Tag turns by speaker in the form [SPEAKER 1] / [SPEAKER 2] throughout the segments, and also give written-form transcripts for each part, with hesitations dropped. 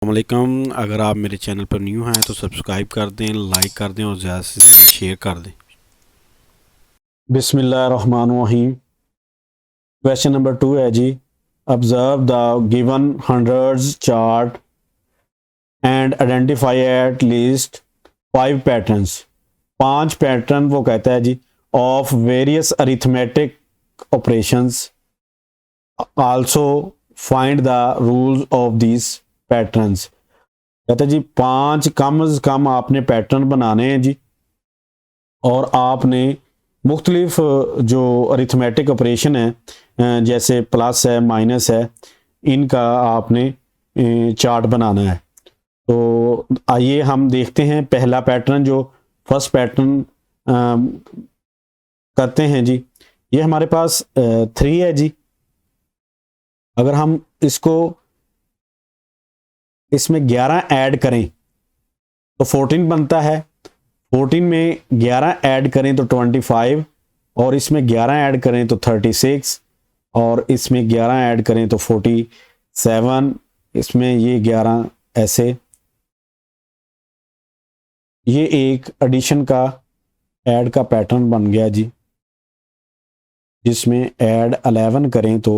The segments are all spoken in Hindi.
[SPEAKER 1] अस्सलामुअलैकुम। अगर आप मेरे चैनल पर न्यू हैं तो सब्सक्राइब कर दें, लाइक कर दें और ज़्यादा से ज़्यादा शेयर कर दें। बिस्मिल्लाहिर्रहमानिर्रहीम। क्वेश्चन नंबर 2 है जी, observe the given hundreds chart and identify at least 5 patterns. 5 pattern वो कहता है जी of various arithmetic operations, also find the rules of this patterns. कहता है जी 5 कम से कम आपने पैटर्न बनाने हैं जी, और आपने मुख्तलिफ जो अरिथमेटिक ऑपरेशन है जैसे प्लस है माइनस है, इनका आपने चार्ट बनाना है। तो आइए हम देखते हैं पहला पैटर्न, जो फर्स्ट पैटर्न करते हैं जी। ये हमारे पास 3 है जी। अगर हम इसमें 11 ऐड करें तो 14 बनता है। 14 में 11 ऐड करें तो 25, और इसमें 11 ऐड करें तो 36, और इसमें 11 ऐड करें तो 47, इसमें ये 11 ऐसे। ये एक एडिशन का ऐड का पैटर्न बन गया जी, जिसमें ऐड 11 करें तो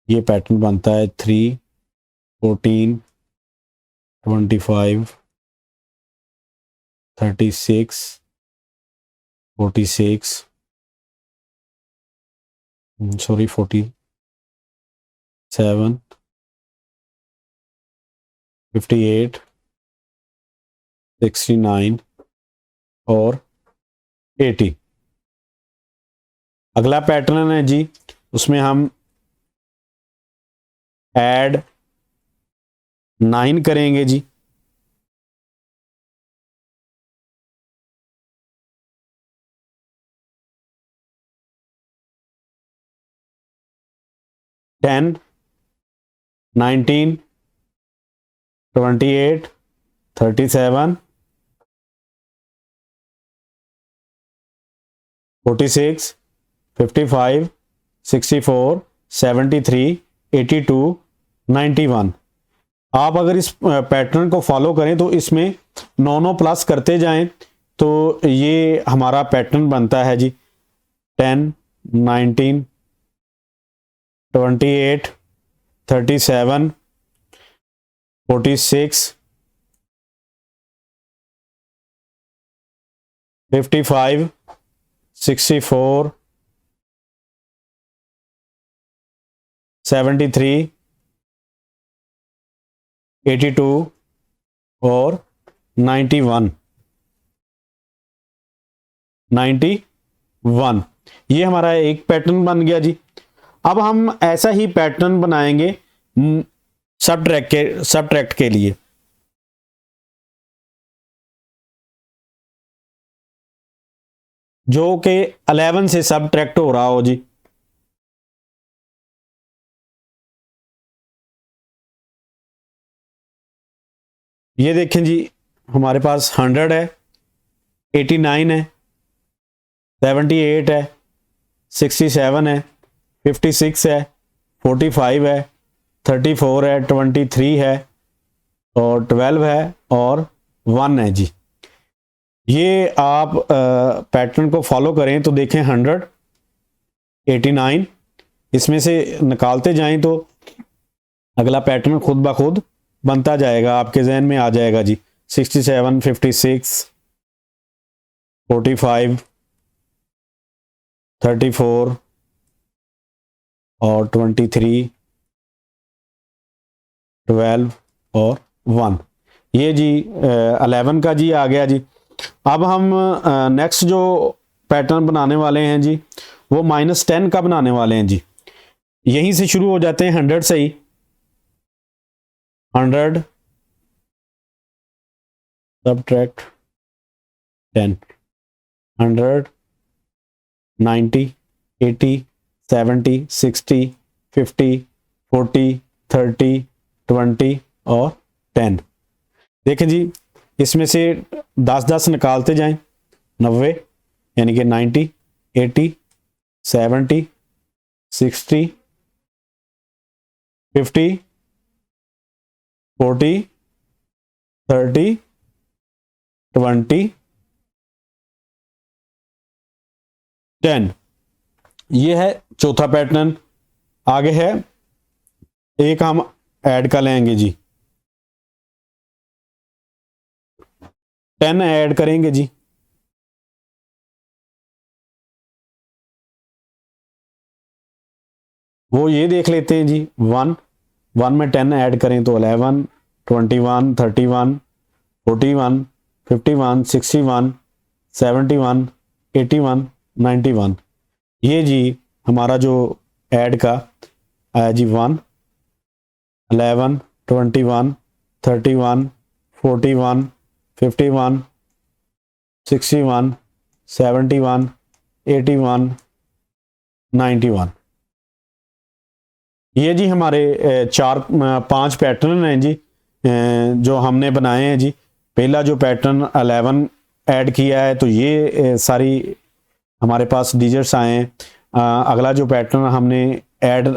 [SPEAKER 1] ये पैटर्न बनता है 3, 14, 25, 36, 46, सॉरी 47, 58, 69 और 80। अगला पैटर्न है जी, उसमें हम ऐड 9 करेंगे जी। टेन, 19, 28, 37, 46, 55, 64, 73, 82, 91। आप अगर इस पैटर्न को फॉलो करें तो इसमें 9 प्लस करते जाएं तो ये हमारा पैटर्न बनता है जी 10, 19, 28, 37, 46, 55, 64, 73, 82 और 91। ये हमारा एक पैटर्न बन गया जी। अब हम ऐसा ही पैटर्न बनाएंगे सबट्रैक्ट के लिए। जो कि 11 से सबट्रैक्ट हो रहा हो जी। ये देखें जी, हमारे पास 100 है, 89 है, 78 है, 67 है, 56 है, 45 है, 34 है, 23 है और 12 है और 1 है जी। ये आप पैटर्न को फॉलो करें तो देखें 100, 89, इसमें से निकालते जाएं तो अगला पैटर्न खुद ब खुद बनता जाएगा, आपके जहन में आ जाएगा जी। 67, 56, 45, 34 और 23, 12 और 1। ये जी 11 का जी आ गया जी। अब हम नेक्स्ट जो पैटर्न बनाने वाले हैं जी, वो -10 का बनाने वाले हैं जी। यहीं से शुरू हो जाते हैं 100 से ही। 100 सबट्रैक्ट 10, 100, 90, 80, 70, 60, 50, 40, 30, 20 और 10। देखें जी, इसमें से 10-10 निकालते जाएं। 90 यानी कि 90, 80, 70, 60, 50, 40, 30, 20, 10। ये है चौथा पैटर्न। आगे है एक हम ऐड कर लेंगे जी, 10 ऐड करेंगे जी। वो ये देख लेते हैं जी, 1 में 10 ऐड करें तो 11, 21, 31, 41, 51, 61, 71, 81, 91। ये जी हमारा जो ऐड का आया जी, 1, 11, 21, 31, 41, 51, 61, 71, 81, 91। ये जी हमारे 5 पैटर्न हैं जी जो हमने बनाए हैं जी। पहला जो पैटर्न 11 ऐड किया है तो ये सारी हमारे पास डिजिट्स आए हैं। अगला जो पैटर्न हमने ऐड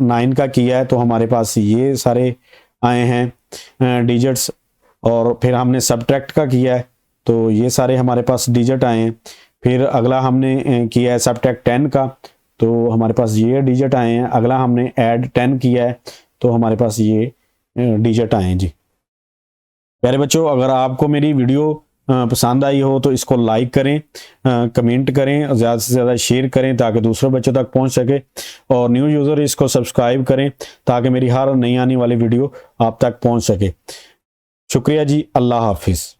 [SPEAKER 1] 9 का किया है तो हमारे पास ये सारे आए हैं डिजिट्स। और फिर हमने सब्ट्रैक्ट का किया है तो ये सारे हमारे पास डिजिट आए हैं। फिर अगला हमने किया है सब्ट्रैक्ट 10 का तो हमारे पास ये डिजिट आए हैं। अगला हमने ऐड 10 किया है तो हमारे पास ये डिजिट आए हैं जी। प्यारे बच्चों, अगर आपको मेरी वीडियो पसंद आई हो तो इसको लाइक करें, कमेंट करें, ज़्यादा से ज़्यादा शेयर करें ताकि दूसरे बच्चों तक पहुंच सके। और न्यू यूज़र इसको सब्सक्राइब करें ताकि मेरी हर नई आने वाली वीडियो आप तक पहुंच सके। शुक्रिया जी, अल्लाह हाफिज़।